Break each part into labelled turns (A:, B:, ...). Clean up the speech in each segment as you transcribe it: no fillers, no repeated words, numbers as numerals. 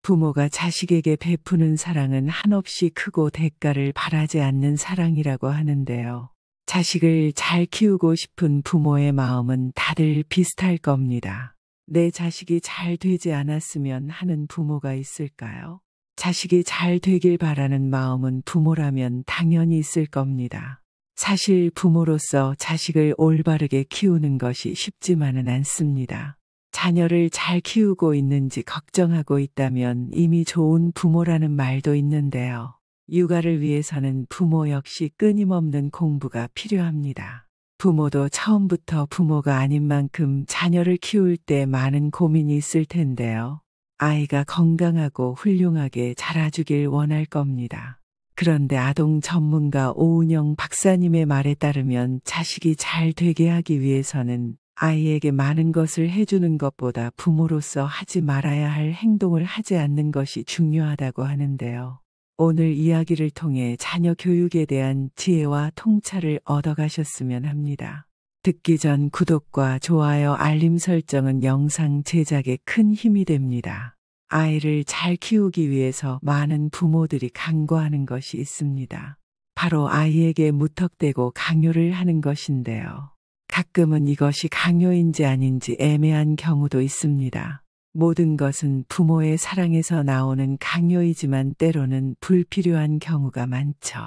A: 부모가 자식에게 베푸는 사랑은 한없이 크고 대가를 바라지 않는 사랑이라고 하는데요. 자식을 잘 키우고 싶은 부모의 마음은 다들 비슷할 겁니다. 내 자식이 잘 되지 않았으면 하는 부모가 있을까요? 자식이 잘 되길 바라는 마음은 부모라면 당연히 있을 겁니다. 사실 부모로서 자식을 올바르게 키우는 것이 쉽지만은 않습니다. 자녀를 잘 키우고 있는지 걱정하고 있다면 이미 좋은 부모라는 말도 있는데요. 육아를 위해서는 부모 역시 끊임없는 공부가 필요합니다. 부모도 처음부터 부모가 아닌 만큼 자녀를 키울 때 많은 고민이 있을 텐데요. 아이가 건강하고 훌륭하게 자라주길 원할 겁니다. 그런데 아동 전문가 오은영 박사님의 말에 따르면 자식이 잘 되게 하기 위해서는 아이에게 많은 것을 해주는 것보다 부모로서 하지 말아야 할 행동을 하지 않는 것이 중요하다고 하는데요. 오늘 이야기를 통해 자녀 교육에 대한 지혜와 통찰을 얻어가셨으면 합니다. 듣기 전 구독과 좋아요, 알림 설정은 영상 제작에 큰 힘이 됩니다. 아이를 잘 키우기 위해서 많은 부모들이 강구하는 것이 있습니다. 바로 아이에게 무턱대고 강요를 하는 것인데요. 가끔은 이것이 강요인지 아닌지 애매한 경우도 있습니다. 모든 것은 부모의 사랑에서 나오는 강요이지만 때로는 불필요한 경우가 많죠.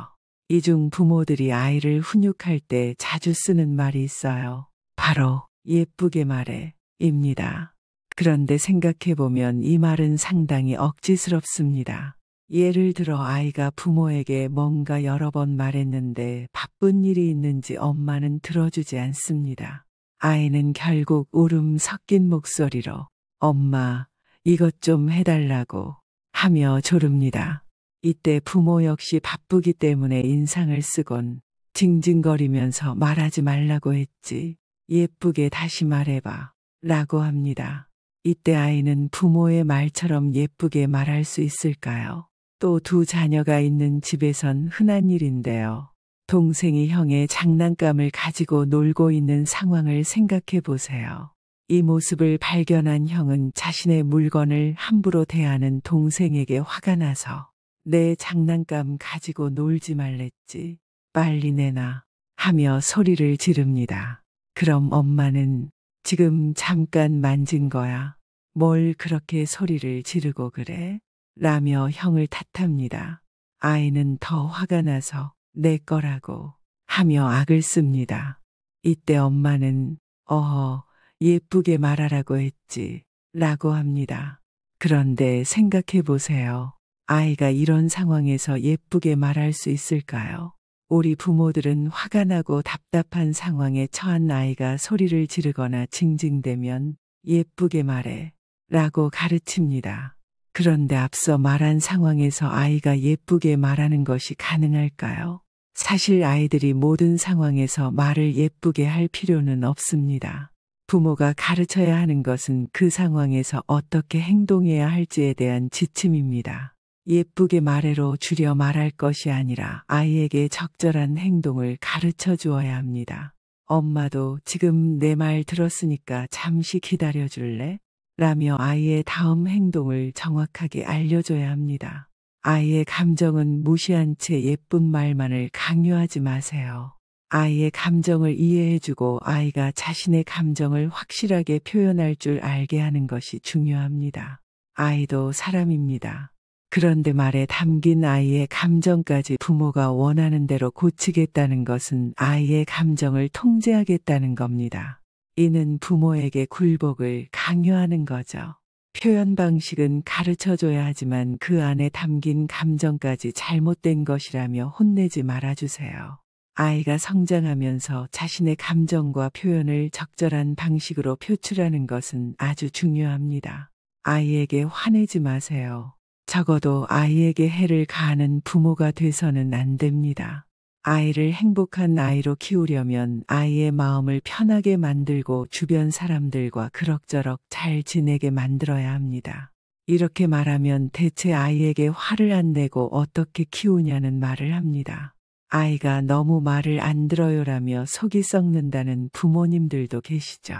A: 이 중 부모들이 아이를 훈육할 때 자주 쓰는 말이 있어요. 바로 예쁘게 말해 입니다. 그런데 생각해보면 이 말은 상당히 억지스럽습니다. 예를 들어 아이가 부모에게 뭔가 여러 번 말했는데 바쁜 일이 있는지 엄마는 들어주지 않습니다. 아이는 결국 울음 섞인 목소리로 엄마, 이것 좀 해달라고 하며 조릅니다. 이때 부모 역시 바쁘기 때문에 인상을 쓰곤 징징거리면서 말하지 말라고 했지. 예쁘게 다시 말해봐. 라고 합니다. 이때 아이는 부모의 말처럼 예쁘게 말할 수 있을까요? 또 두 자녀가 있는 집에선 흔한 일인데요. 동생이 형의 장난감을 가지고 놀고 있는 상황을 생각해 보세요. 이 모습을 발견한 형은 자신의 물건을 함부로 대하는 동생에게 화가 나서 내 장난감 가지고 놀지 말랬지. 빨리 내놔. 하며 소리를 지릅니다. 그럼 엄마는 지금 잠깐 만진 거야. 뭘 그렇게 소리를 지르고 그래? 라며 형을 탓합니다. 아이는 더 화가 나서 내 거라고 하며 악을 씁니다. 이때 엄마는 어허, 예쁘게 말하라고 했지 라고 합니다. 그런데 생각해 보세요. 아이가 이런 상황에서 예쁘게 말할 수 있을까요? 우리 부모들은 화가 나고 답답한 상황에 처한 아이가 소리를 지르거나 징징대면 예쁘게 말해 라고 가르칩니다. 그런데 앞서 말한 상황에서 아이가 예쁘게 말하는 것이 가능할까요? 사실 아이들이 모든 상황에서 말을 예쁘게 할 필요는 없습니다. 부모가 가르쳐야 하는 것은 그 상황에서 어떻게 행동해야 할지에 대한 지침입니다. 예쁘게 말해로 줄여 말할 것이 아니라 아이에게 적절한 행동을 가르쳐 주어야 합니다. 엄마도 지금 내 말 들었으니까 잠시 기다려 줄래? 라며 아이의 다음 행동을 정확하게 알려줘야 합니다. 아이의 감정은 무시한 채 예쁜 말만을 강요하지 마세요. 아이의 감정을 이해해주고 아이가 자신의 감정을 확실하게 표현할 줄 알게 하는 것이 중요합니다. 아이도 사람입니다. 그런데 말에 담긴 아이의 감정까지 부모가 원하는 대로 고치겠다는 것은 아이의 감정을 통제하겠다는 겁니다. 이는 부모에게 굴복을 강요하는 거죠. 표현 방식은 가르쳐줘야 하지만 그 안에 담긴 감정까지 잘못된 것이라며 혼내지 말아주세요. 아이가 성장하면서 자신의 감정과 표현을 적절한 방식으로 표출하는 것은 아주 중요합니다. 아이에게 화내지 마세요. 적어도 아이에게 해를 가하는 부모가 돼서는 안 됩니다. 아이를 행복한 아이로 키우려면 아이의 마음을 편하게 만들고 주변 사람들과 그럭저럭 잘 지내게 만들어야 합니다. 이렇게 말하면 대체 아이에게 화를 안 내고 어떻게 키우냐는 말을 합니다. 아이가 너무 말을 안 들어요라며 속이 썩는다는 부모님들도 계시죠.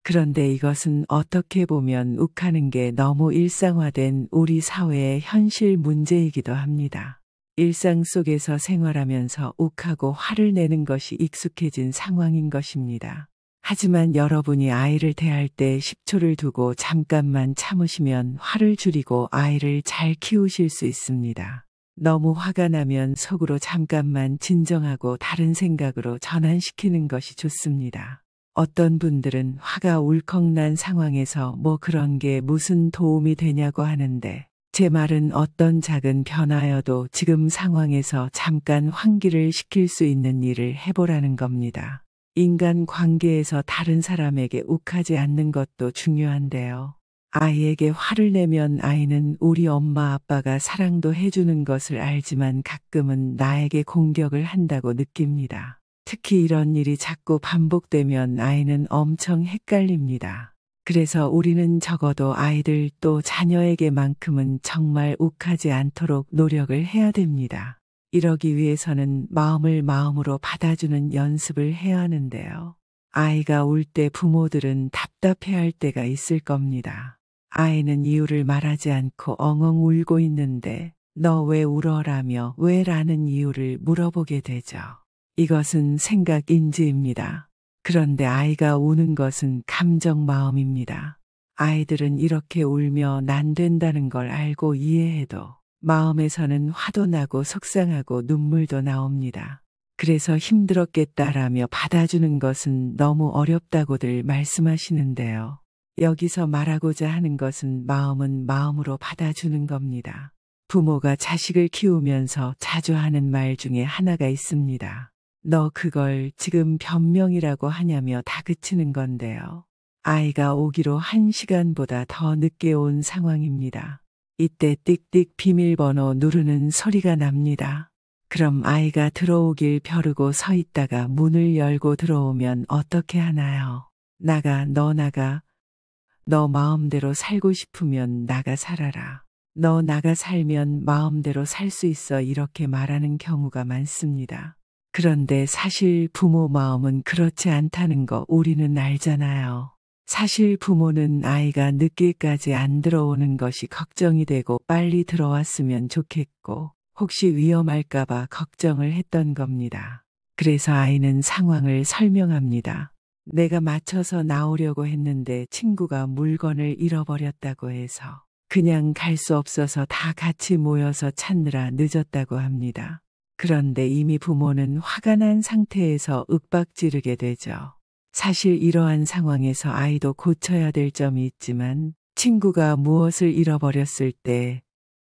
A: 그런데 이것은 어떻게 보면 욱하는 게 너무 일상화된 우리 사회의 현실 문제이기도 합니다. 일상 속에서 생활하면서 욱하고 화를 내는 것이 익숙해진 상황인 것입니다. 하지만 여러분이 아이를 대할 때 10초를 두고 잠깐만 참으시면 화를 줄이고 아이를 잘 키우실 수 있습니다. 너무 화가 나면 속으로 잠깐만 진정하고 다른 생각으로 전환시키는 것이 좋습니다. 어떤 분들은 화가 울컥난 상황에서 뭐 그런 게 무슨 도움이 되냐고 하는데 제 말은 어떤 작은 변화여도 지금 상황에서 잠깐 환기를 시킬 수 있는 일을 해보라는 겁니다. 인간 관계에서 다른 사람에게 욱하지 않는 것도 중요한데요. 아이에게 화를 내면 아이는 우리 엄마 아빠가 사랑도 해주는 것을 알지만 가끔은 나에게 공격을 한다고 느낍니다. 특히 이런 일이 자꾸 반복되면 아이는 엄청 헷갈립니다. 그래서 우리는 적어도 아이들 또 자녀에게만큼은 정말 욱하지 않도록 노력을 해야 됩니다. 이러기 위해서는 마음을 마음으로 받아주는 연습을 해야 하는데요. 아이가 울 때 부모들은 답답해할 때가 있을 겁니다. 아이는 이유를 말하지 않고 엉엉 울고 있는데 너 왜 울어라며 왜라는 이유를 물어보게 되죠. 이것은 생각인지입니다. 그런데 아이가 우는 것은 감정 마음입니다. 아이들은 이렇게 울며 난 된다는 걸 알고 이해해도 마음에서는 화도 나고 속상하고 눈물도 나옵니다. 그래서 힘들었겠다라며 받아주는 것은 너무 어렵다고들 말씀하시는데요. 여기서 말하고자 하는 것은 마음은 마음으로 받아주는 겁니다. 부모가 자식을 키우면서 자주 하는 말 중에 하나가 있습니다. 너 그걸 지금 변명이라고 하냐며 다그치는 건데요. 아이가 오기로 1시간보다 더 늦게 온 상황입니다. 이때 띡띡 비밀번호 누르는 소리가 납니다. 그럼 아이가 들어오길 벼르고 서 있다가 문을 열고 들어오면 어떻게 하나요? 나가, 너 나가. 너 마음대로 살고 싶으면 나가 살아라. 너 나가 살면 마음대로 살 수 있어 이렇게 말하는 경우가 많습니다. 그런데 사실 부모 마음은 그렇지 않다는 거 우리는 알잖아요. 사실 부모는 아이가 늦게까지 안 들어오는 것이 걱정이 되고 빨리 들어왔으면 좋겠고 혹시 위험할까봐 걱정을 했던 겁니다. 그래서 아이는 상황을 설명합니다. 내가 맞춰서 나오려고 했는데 친구가 물건을 잃어버렸다고 해서 그냥 갈 수 없어서 다 같이 모여서 찾느라 늦었다고 합니다. 그런데 이미 부모는 화가 난 상태에서 윽박지르게 되죠. 사실 이러한 상황에서 아이도 고쳐야 될 점이 있지만 친구가 무엇을 잃어버렸을 때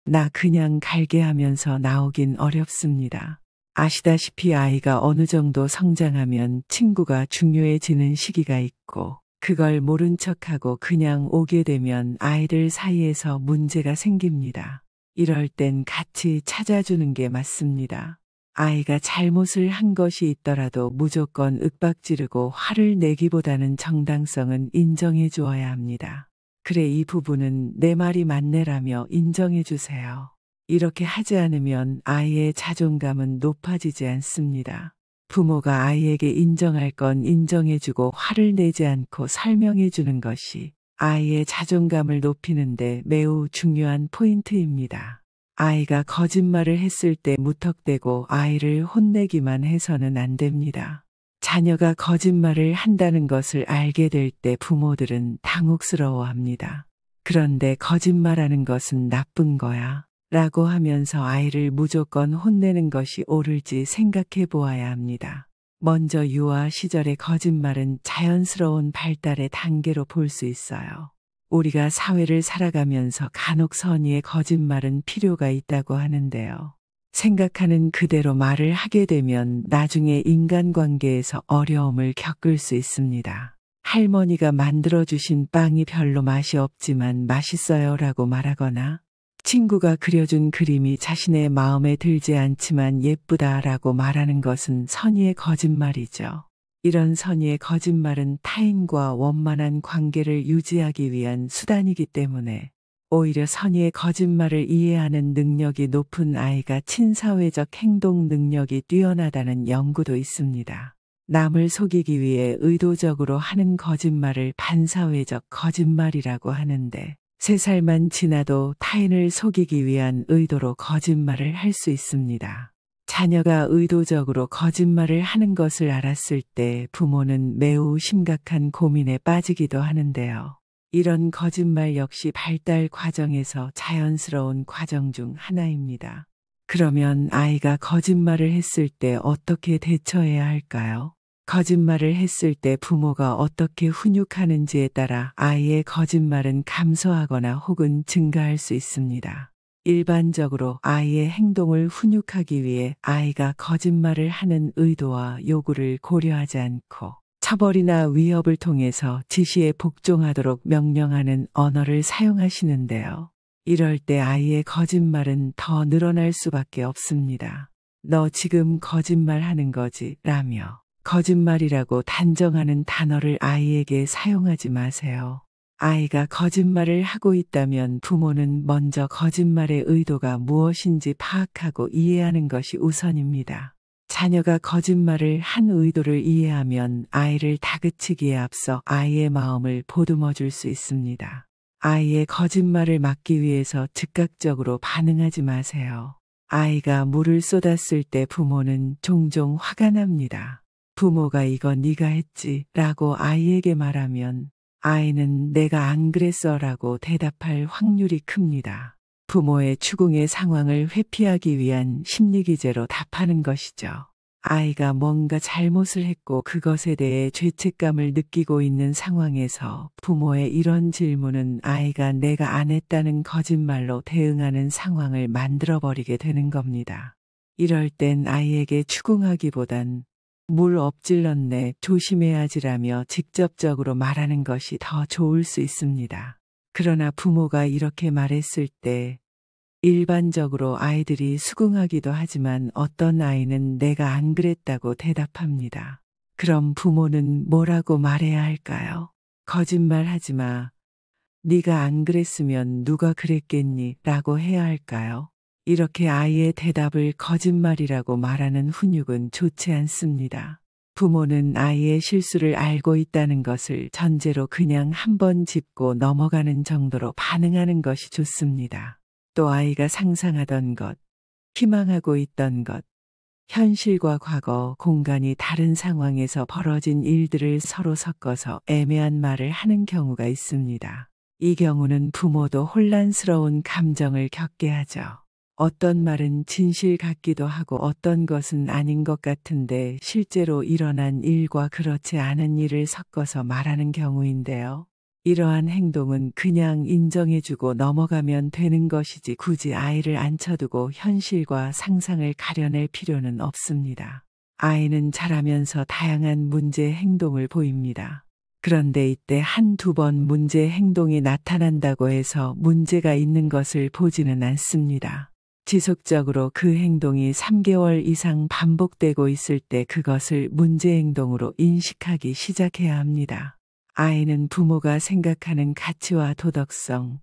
A: 나 그냥 갈게 하면서 나오긴 어렵습니다. 아시다시피 아이가 어느 정도 성장하면 친구가 중요해지는 시기가 있고 그걸 모른 척하고 그냥 오게 되면 아이들 사이에서 문제가 생깁니다. 이럴 땐 같이 찾아주는 게 맞습니다. 아이가 잘못을 한 것이 있더라도 무조건 윽박지르고 화를 내기보다는 정당성은 인정해 주어야 합니다. 그래 이 부분은 내 말이 맞네라며 인정해 주세요. 이렇게 하지 않으면 아이의 자존감은 높아지지 않습니다. 부모가 아이에게 인정할 건 인정해주고 화를 내지 않고 설명해주는 것이 아이의 자존감을 높이는데 매우 중요한 포인트입니다. 아이가 거짓말을 했을 때 무턱대고 아이를 혼내기만 해서는 안 됩니다. 자녀가 거짓말을 한다는 것을 알게 될 때 부모들은 당혹스러워합니다. 그런데 거짓말하는 것은 나쁜 거야 라고 하면서 아이를 무조건 혼내는 것이 옳을지 생각해 보아야 합니다. 먼저 유아 시절의 거짓말은 자연스러운 발달의 단계로 볼 수 있어요. 우리가 사회를 살아가면서 간혹 선의의 거짓말은 필요가 있다고 하는데요. 생각하는 그대로 말을 하게 되면 나중에 인간관계에서 어려움을 겪을 수 있습니다. 할머니가 만들어주신 빵이 별로 맛이 없지만 맛있어요 라고 말하거나 친구가 그려준 그림이 자신의 마음에 들지 않지만 예쁘다라고 말하는 것은 선의의 거짓말이죠. 이런 선의의 거짓말은 타인과 원만한 관계를 유지하기 위한 수단이기 때문에 오히려 선의의 거짓말을 이해하는 능력이 높은 아이가 친사회적 행동 능력이 뛰어나다는 연구도 있습니다. 남을 속이기 위해 의도적으로 하는 거짓말을 반사회적 거짓말이라고 하는데 3살만 지나도 타인을 속이기 위한 의도로 거짓말을 할 수 있습니다. 자녀가 의도적으로 거짓말을 하는 것을 알았을 때 부모는 매우 심각한 고민에 빠지기도 하는데요. 이런 거짓말 역시 발달 과정에서 자연스러운 과정 중 하나입니다. 그러면 아이가 거짓말을 했을 때 어떻게 대처해야 할까요? 거짓말을 했을 때 부모가 어떻게 훈육하는지에 따라 아이의 거짓말은 감소하거나 혹은 증가할 수 있습니다. 일반적으로 아이의 행동을 훈육하기 위해 아이가 거짓말을 하는 의도와 요구를 고려하지 않고 처벌이나 위협을 통해서 지시에 복종하도록 명령하는 언어를 사용하시는데요. 이럴 때 아이의 거짓말은 더 늘어날 수밖에 없습니다. 너 지금 거짓말하는 거지? 라며 거짓말이라고 단정하는 단어를 아이에게 사용하지 마세요. 아이가 거짓말을 하고 있다면 부모는 먼저 거짓말의 의도가 무엇인지 파악하고 이해하는 것이 우선입니다. 자녀가 거짓말을 한 의도를 이해하면 아이를 다그치기에 앞서 아이의 마음을 보듬어 줄 수 있습니다. 아이의 거짓말을 막기 위해서 즉각적으로 반응하지 마세요. 아이가 물을 쏟았을 때 부모는 종종 화가 납니다. 부모가 이거 네가 했지 라고 아이에게 말하면 아이는 내가 안 그랬어 라고 대답할 확률이 큽니다. 부모의 추궁의 상황을 회피하기 위한 심리기제로 답하는 것이죠. 아이가 뭔가 잘못을 했고 그것에 대해 죄책감을 느끼고 있는 상황에서 부모의 이런 질문은 아이가 내가 안 했다는 거짓말로 대응하는 상황을 만들어버리게 되는 겁니다. 이럴 땐 아이에게 추궁하기보단 물 엎질렀네 조심해야지라며 직접적으로 말하는 것이 더 좋을 수 있습니다. 그러나 부모가 이렇게 말했을 때 일반적으로 아이들이 수긍하기도 하지만 어떤 아이는 내가 안 그랬다고 대답합니다. 그럼 부모는 뭐라고 말해야 할까요? 거짓말하지 마. 네가 안 그랬으면 누가 그랬겠니? 라고 해야 할까요? 이렇게 아이의 대답을 거짓말이라고 말하는 훈육은 좋지 않습니다. 부모는 아이의 실수를 알고 있다는 것을 전제로 그냥 한번 짚고 넘어가는 정도로 반응하는 것이 좋습니다. 또 아이가 상상하던 것, 희망하고 있던 것, 현실과 과거, 공간이 다른 상황에서 벌어진 일들을 서로 섞어서 애매한 말을 하는 경우가 있습니다. 이 경우는 부모도 혼란스러운 감정을 겪게 하죠. 어떤 말은 진실 같기도 하고 어떤 것은 아닌 것 같은데 실제로 일어난 일과 그렇지 않은 일을 섞어서 말하는 경우인데요. 이러한 행동은 그냥 인정해주고 넘어가면 되는 것이지 굳이 아이를 앉혀두고 현실과 상상을 가려낼 필요는 없습니다. 아이는 자라면서 다양한 문제 행동을 보입니다. 그런데 이때 한두 번 문제 행동이 나타난다고 해서 문제가 있는 것을 보지는 않습니다. 지속적으로 그 행동이 3개월 이상 반복되고 있을 때 그것을 문제 행동으로 인식하기 시작해야 합니다. 아이는 부모가 생각하는 가치와 도덕성,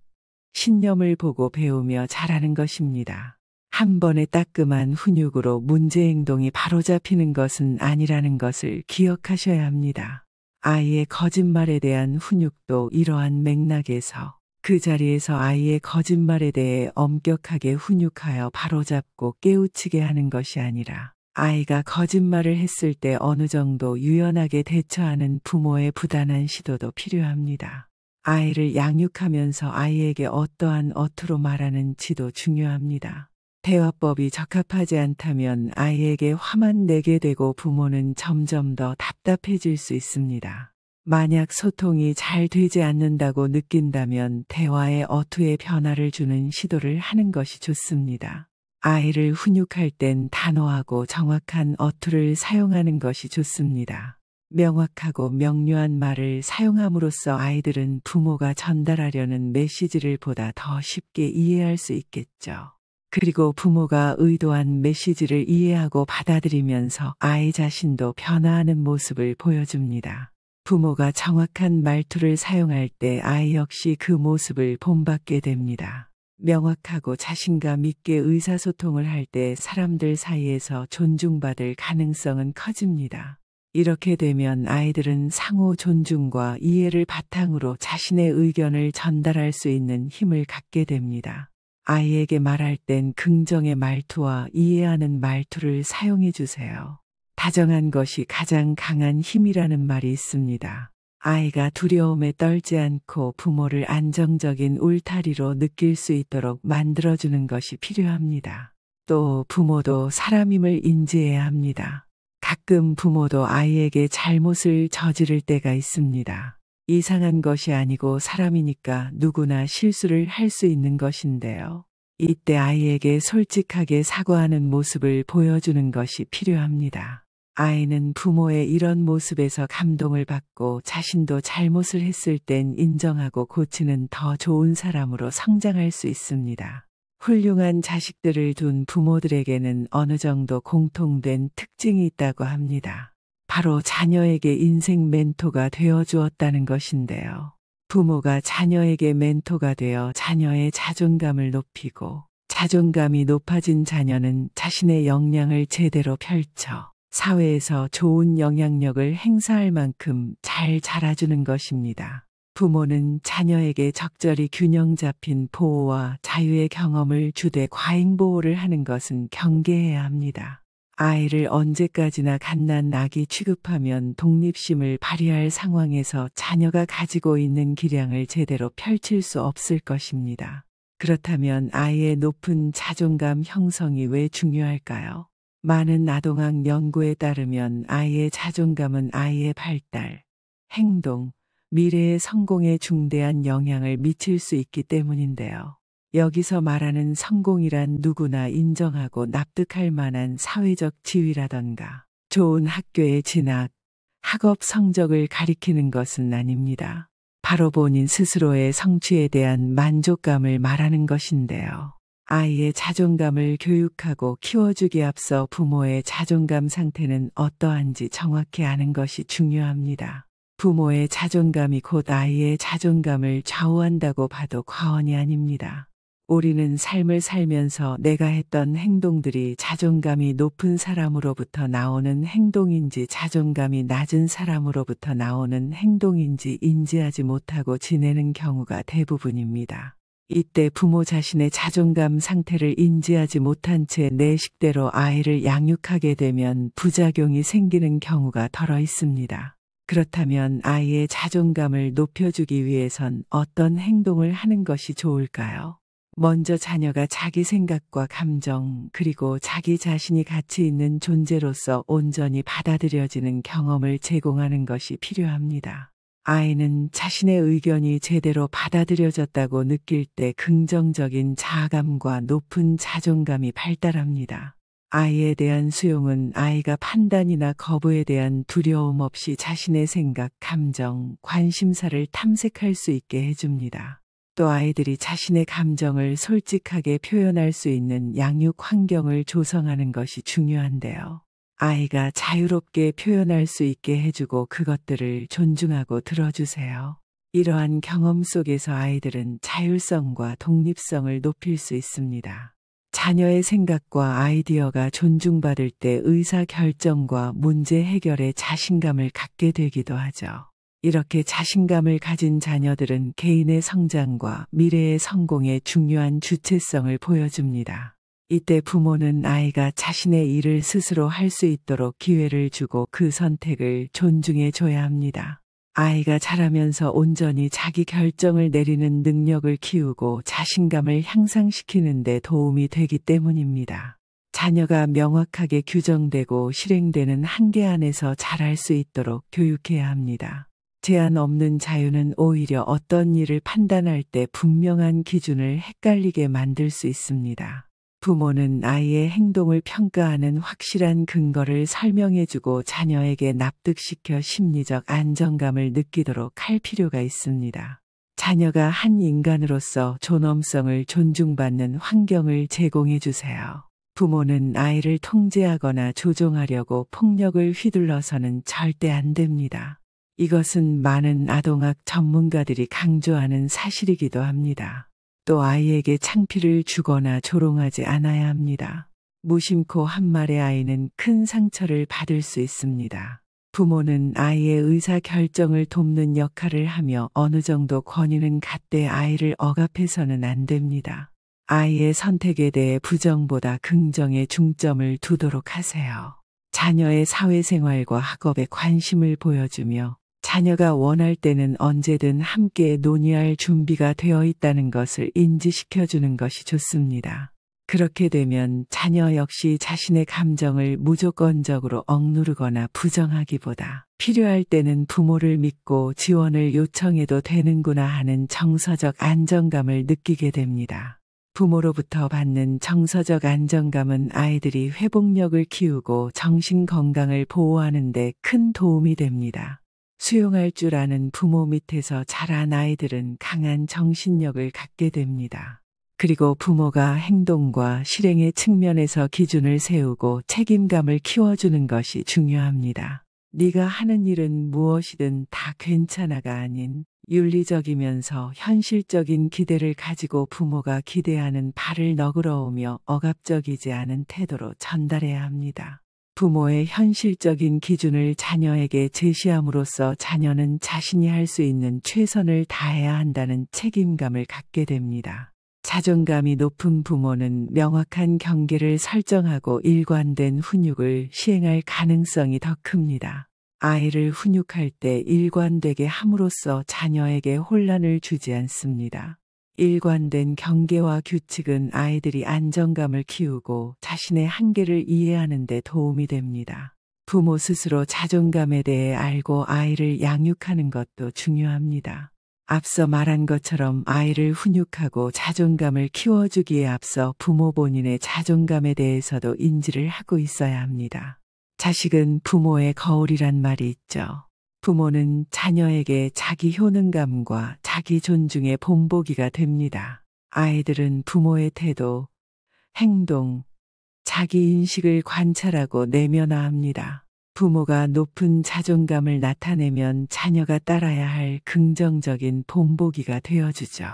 A: 신념을 보고 배우며 자라는 것입니다. 한 번의 따끔한 훈육으로 문제 행동이 바로잡히는 것은 아니라는 것을 기억하셔야 합니다. 아이의 거짓말에 대한 훈육도 이러한 맥락에서 그 자리에서 아이의 거짓말에 대해 엄격하게 훈육하여 바로잡고 깨우치게 하는 것이 아니라 아이가 거짓말을 했을 때 어느 정도 유연하게 대처하는 부모의 부단한 시도도 필요합니다. 아이를 양육하면서 아이에게 어떠한 어투로 말하는지도 중요합니다. 대화법이 적합하지 않다면 아이에게 화만 내게 되고 부모는 점점 더 답답해질 수 있습니다. 만약 소통이 잘 되지 않는다고 느낀다면 대화의 어투에 변화를 주는 시도를 하는 것이 좋습니다. 아이를 훈육할 땐 단호하고 정확한 어투를 사용하는 것이 좋습니다. 명확하고 명료한 말을 사용함으로써 아이들은 부모가 전달하려는 메시지를 보다 더 쉽게 이해할 수 있겠죠. 그리고 부모가 의도한 메시지를 이해하고 받아들이면서 아이 자신도 변화하는 모습을 보여줍니다. 부모가 정확한 말투를 사용할 때 아이 역시 그 모습을 본받게 됩니다. 명확하고 자신감 있게 의사소통을 할 때 사람들 사이에서 존중받을 가능성은 커집니다. 이렇게 되면 아이들은 상호 존중과 이해를 바탕으로 자신의 의견을 전달할 수 있는 힘을 갖게 됩니다. 아이에게 말할 땐 긍정의 말투와 이해하는 말투를 사용해 주세요. 다정한 것이 가장 강한 힘이라는 말이 있습니다. 아이가 두려움에 떨지 않고 부모를 안정적인 울타리로 느낄 수 있도록 만들어주는 것이 필요합니다. 또 부모도 사람임을 인지해야 합니다. 가끔 부모도 아이에게 잘못을 저지를 때가 있습니다. 이상한 것이 아니고 사람이니까 누구나 실수를 할 수 있는 것인데요. 이때 아이에게 솔직하게 사과하는 모습을 보여주는 것이 필요합니다. 아이는 부모의 이런 모습에서 감동을 받고 자신도 잘못을 했을 땐 인정하고 고치는 더 좋은 사람으로 성장할 수 있습니다. 훌륭한 자식들을 둔 부모들에게는 어느 정도 공통된 특징이 있다고 합니다. 바로 자녀에게 인생 멘토가 되어 주었다는 것인데요. 부모가 자녀에게 멘토가 되어 자녀의 자존감을 높이고 자존감이 높아진 자녀는 자신의 역량을 제대로 펼쳐 사회에서 좋은 영향력을 행사할 만큼 잘 자라주는 것입니다. 부모는 자녀에게 적절히 균형 잡힌 보호와 자유의 경험을 주되 과잉 보호를 하는 것은 경계해야 합니다. 아이를 언제까지나 갓난아기 취급하면 독립심을 발휘할 상황에서 자녀가 가지고 있는 기량을 제대로 펼칠 수 없을 것입니다. 그렇다면 아이의 높은 자존감 형성이 왜 중요할까요? 많은 아동학 연구에 따르면 아이의 자존감은 아이의 발달, 행동, 미래의 성공에 중대한 영향을 미칠 수 있기 때문인데요. 여기서 말하는 성공이란 누구나 인정하고 납득할 만한 사회적 지위라던가 좋은 학교에 진학, 학업 성적을 가리키는 것은 아닙니다. 바로 본인 스스로의 성취에 대한 만족감을 말하는 것인데요. 아이의 자존감을 교육하고 키워주기에 앞서 부모의 자존감 상태는 어떠한지 정확히 아는 것이 중요합니다. 부모의 자존감이 곧 아이의 자존감을 좌우한다고 봐도 과언이 아닙니다. 우리는 삶을 살면서 내가 했던 행동들이 자존감이 높은 사람으로부터 나오는 행동인지 자존감이 낮은 사람으로부터 나오는 행동인지 인지하지 못하고 지내는 경우가 대부분입니다. 이때 부모 자신의 자존감 상태를 인지하지 못한 채 내 식대로 아이를 양육하게 되면 부작용이 생기는 경우가 덜어 있습니다. 그렇다면 아이의 자존감을 높여주기 위해선 어떤 행동을 하는 것이 좋을까요? 먼저 자녀가 자기 생각과 감정 그리고 자기 자신이 가치 있는 존재로서 온전히 받아들여지는 경험을 제공하는 것이 필요합니다. 아이는 자신의 의견이 제대로 받아들여졌다고 느낄 때 긍정적인 자아감과 높은 자존감이 발달합니다. 아이에 대한 수용은 아이가 판단이나 거부에 대한 두려움 없이 자신의 생각, 감정, 관심사를 탐색할 수 있게 해줍니다. 또 아이들이 자신의 감정을 솔직하게 표현할 수 있는 양육 환경을 조성하는 것이 중요한데요. 아이가 자유롭게 표현할 수 있게 해주고 그것들을 존중하고 들어주세요. 이러한 경험 속에서 아이들은 자율성과 독립성을 높일 수 있습니다. 자녀의 생각과 아이디어가 존중받을 때 의사결정과 문제 해결에 자신감을 갖게 되기도 하죠. 이렇게 자신감을 가진 자녀들은 개인의 성장과 미래의 성공에 중요한 주체성을 보여줍니다. 이때 부모는 아이가 자신의 일을 스스로 할 수 있도록 기회를 주고 그 선택을 존중해 줘야 합니다. 아이가 자라면서 온전히 자기 결정을 내리는 능력을 키우고 자신감을 향상시키는 데 도움이 되기 때문입니다. 자녀가 명확하게 규정되고 실행되는 한계 안에서 자랄 수 있도록 교육해야 합니다. 제한 없는 자유는 오히려 어떤 일을 판단할 때 분명한 기준을 헷갈리게 만들 수 있습니다. 부모는 아이의 행동을 평가하는 확실한 근거를 설명해주고 자녀에게 납득시켜 심리적 안정감을 느끼도록 할 필요가 있습니다. 자녀가 한 인간으로서 존엄성을 존중받는 환경을 제공해주세요. 부모는 아이를 통제하거나 조종하려고 폭력을 휘둘러서는 절대 안 됩니다. 이것은 많은 아동학 전문가들이 강조하는 사실이기도 합니다. 또 아이에게 창피를 주거나 조롱하지 않아야 합니다. 무심코 한 말의 아이는 큰 상처를 받을 수 있습니다. 부모는 아이의 의사 결정을 돕는 역할을 하며 어느 정도 권위는 갖되 아이를 억압해서는 안 됩니다. 아이의 선택에 대해 부정보다 긍정에 중점을 두도록 하세요. 자녀의 사회생활과 학업에 관심을 보여주며 자녀가 원할 때는 언제든 함께 논의할 준비가 되어 있다는 것을 인지시켜주는 것이 좋습니다. 그렇게 되면 자녀 역시 자신의 감정을 무조건적으로 억누르거나 부정하기보다 필요할 때는 부모를 믿고 지원을 요청해도 되는구나 하는 정서적 안정감을 느끼게 됩니다. 부모로부터 받는 정서적 안정감은 아이들이 회복력을 키우고 정신 건강을 보호하는 데 큰 도움이 됩니다. 수용할 줄 아는 부모 밑에서 자란 아이들은 강한 정신력을 갖게 됩니다. 그리고 부모가 행동과 실행의 측면에서 기준을 세우고 책임감을 키워주는 것이 중요합니다. 네가 하는 일은 무엇이든 다 괜찮아가 아닌 윤리적이면서 현실적인 기대를 가지고 부모가 기대하는 바를 너그러우며 억압적이지 않은 태도로 전달해야 합니다. 부모의 현실적인 기준을 자녀에게 제시함으로써 자녀는 자신이 할 수 있는 최선을 다해야 한다는 책임감을 갖게 됩니다. 자존감이 높은 부모는 명확한 경계를 설정하고 일관된 훈육을 시행할 가능성이 더 큽니다. 아이를 훈육할 때 일관되게 함으로써 자녀에게 혼란을 주지 않습니다. 일관된 경계와 규칙은 아이들이 안정감을 키우고 자신의 한계를 이해하는 데 도움이 됩니다. 부모 스스로 자존감에 대해 알고 아이를 양육하는 것도 중요합니다. 앞서 말한 것처럼 아이를 훈육하고 자존감을 키워주기에 앞서 부모 본인의 자존감에 대해서도 인지를 하고 있어야 합니다. 자식은 부모의 거울이란 말이 있죠. 부모는 자녀에게 자기 효능감과 자기 존중의 본보기가 됩니다. 아이들은 부모의 태도, 행동, 자기 인식을 관찰하고 내면화합니다. 부모가 높은 자존감을 나타내면 자녀가 따라야 할 긍정적인 본보기가 되어주죠.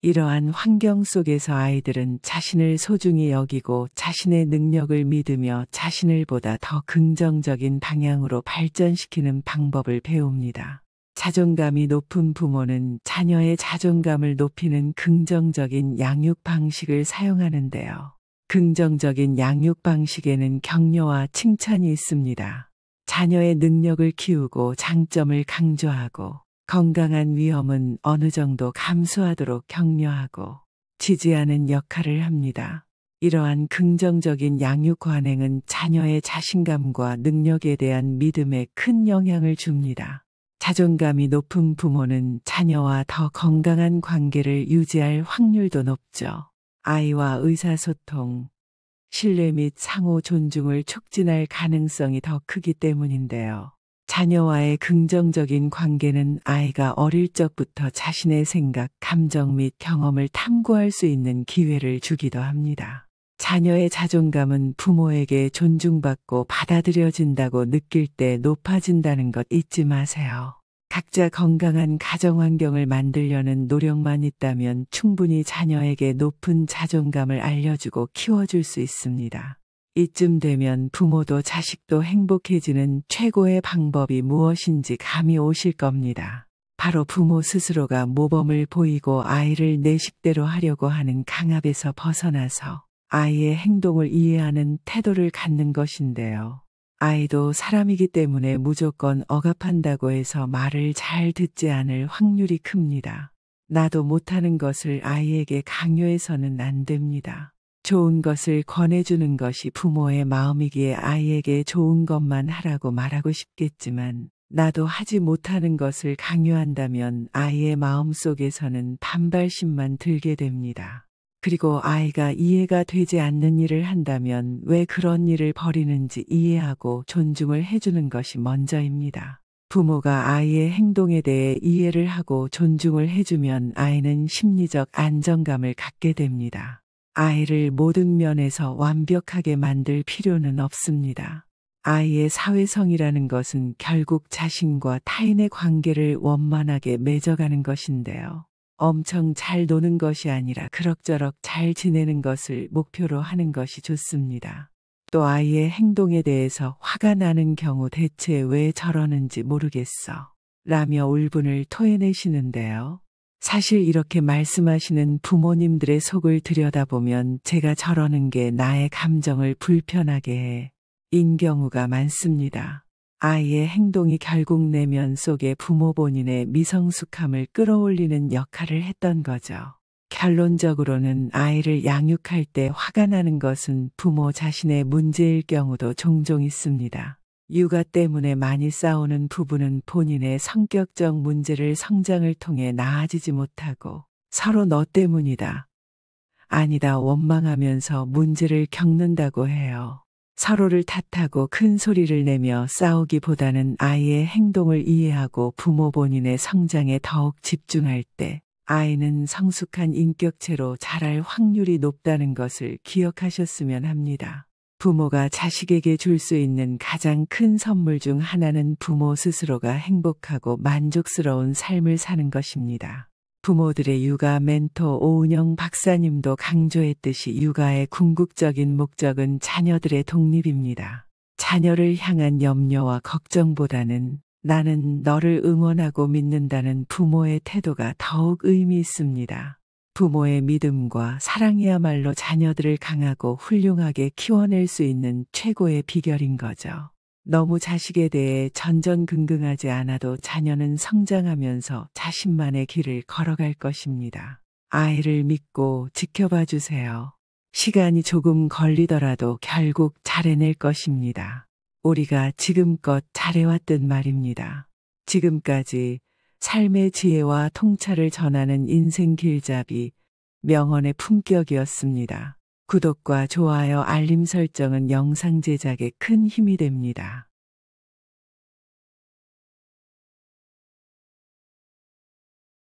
A: 이러한 환경 속에서 아이들은 자신을 소중히 여기고 자신의 능력을 믿으며 자신을 보다 더 긍정적인 방향으로 발전시키는 방법을 배웁니다. 자존감이 높은 부모는 자녀의 자존감을 높이는 긍정적인 양육 방식을 사용하는데요. 긍정적인 양육 방식에는 격려와 칭찬이 있습니다. 자녀의 능력을 키우고 장점을 강조하고 건강한 위험은 어느 정도 감수하도록 격려하고 지지하는 역할을 합니다. 이러한 긍정적인 양육 관행은 자녀의 자신감과 능력에 대한 믿음에 큰 영향을 줍니다. 자존감이 높은 부모는 자녀와 더 건강한 관계를 유지할 확률도 높죠. 아이와 의사소통, 신뢰 및 상호 존중을 촉진할 가능성이 더 크기 때문인데요. 자녀와의 긍정적인 관계는 아이가 어릴 적부터 자신의 생각, 감정 및 경험을 탐구할 수 있는 기회를 주기도 합니다. 자녀의 자존감은 부모에게 존중받고 받아들여진다고 느낄 때 높아진다는 것 잊지 마세요. 각자 건강한 가정 환경을 만들려는 노력만 있다면 충분히 자녀에게 높은 자존감을 알려주고 키워줄 수 있습니다. 이쯤 되면 부모도 자식도 행복해지는 최고의 방법이 무엇인지 감이 오실 겁니다. 바로 부모 스스로가 모범을 보이고 아이를 내 식대로 하려고 하는 강압에서 벗어나서 아이의 행동을 이해하는 태도를 갖는 것인데요. 아이도 사람이기 때문에 무조건 억압한다고 해서 말을 잘 듣지 않을 확률이 큽니다. 나도 못하는 것을 아이에게 강요해서는 안 됩니다. 좋은 것을 권해주는 것이 부모의 마음이기에 아이에게 좋은 것만 하라고 말하고 싶겠지만 나도 하지 못하는 것을 강요한다면 아이의 마음속에서는 반발심만 들게 됩니다. 그리고 아이가 이해가 되지 않는 일을 한다면 왜 그런 일을 벌이는지 이해하고 존중을 해주는 것이 먼저입니다. 부모가 아이의 행동에 대해 이해를 하고 존중을 해주면 아이는 심리적 안정감을 갖게 됩니다. 아이를 모든 면에서 완벽하게 만들 필요는 없습니다. 아이의 사회성이라는 것은 결국 자신과 타인의 관계를 원만하게 맺어가는 것인데요. 엄청 잘 노는 것이 아니라 그럭저럭 잘 지내는 것을 목표로 하는 것이 좋습니다. 또 아이의 행동에 대해서 화가 나는 경우 대체 왜 저러는지 모르겠어. 라며 울분을 토해내시는데요. 사실 이렇게 말씀하시는 부모님들의 속을 들여다보면 제가 저러는 게 나의 감정을 불편하게 해 인 경우가 많습니다. 아이의 행동이 결국 내면 속에 부모 본인의 미성숙함을 끌어올리는 역할을 했던 거죠. 결론적으로는 아이를 양육할 때 화가 나는 것은 부모 자신의 문제일 경우도 종종 있습니다. 육아 때문에 많이 싸우는 부부는 본인의 성격적 문제를 성장을 통해 나아지지 못하고 서로 너 때문이다, 아니다 원망하면서 문제를 겪는다고 해요. 서로를 탓하고 큰 소리를 내며 싸우기보다는 아이의 행동을 이해하고 부모 본인의 성장에 더욱 집중할 때 아이는 성숙한 인격체로 자랄 확률이 높다는 것을 기억하셨으면 합니다. 부모가 자식에게 줄 수 있는 가장 큰 선물 중 하나는 부모 스스로가 행복하고 만족스러운 삶을 사는 것입니다. 부모들의 육아 멘토 오은영 박사님도 강조했듯이 육아의 궁극적인 목적은 자녀들의 독립입니다. 자녀를 향한 염려와 걱정보다는 나는 너를 응원하고 믿는다는 부모의 태도가 더욱 의미 있습니다. 부모의 믿음과 사랑이야말로 자녀들을 강하고 훌륭하게 키워낼 수 있는 최고의 비결인 거죠. 너무 자식에 대해 전전긍긍하지 않아도 자녀는 성장하면서 자신만의 길을 걸어갈 것입니다. 아이를 믿고 지켜봐 주세요. 시간이 조금 걸리더라도 결국 잘해낼 것입니다. 우리가 지금껏 잘해왔던 말입니다. 지금까지 삶의 지혜와 통찰을 전하는 인생 길잡이 명언의 품격이었습니다. 구독과 좋아요, 알림 설정은 영상 제작에 큰 힘이 됩니다.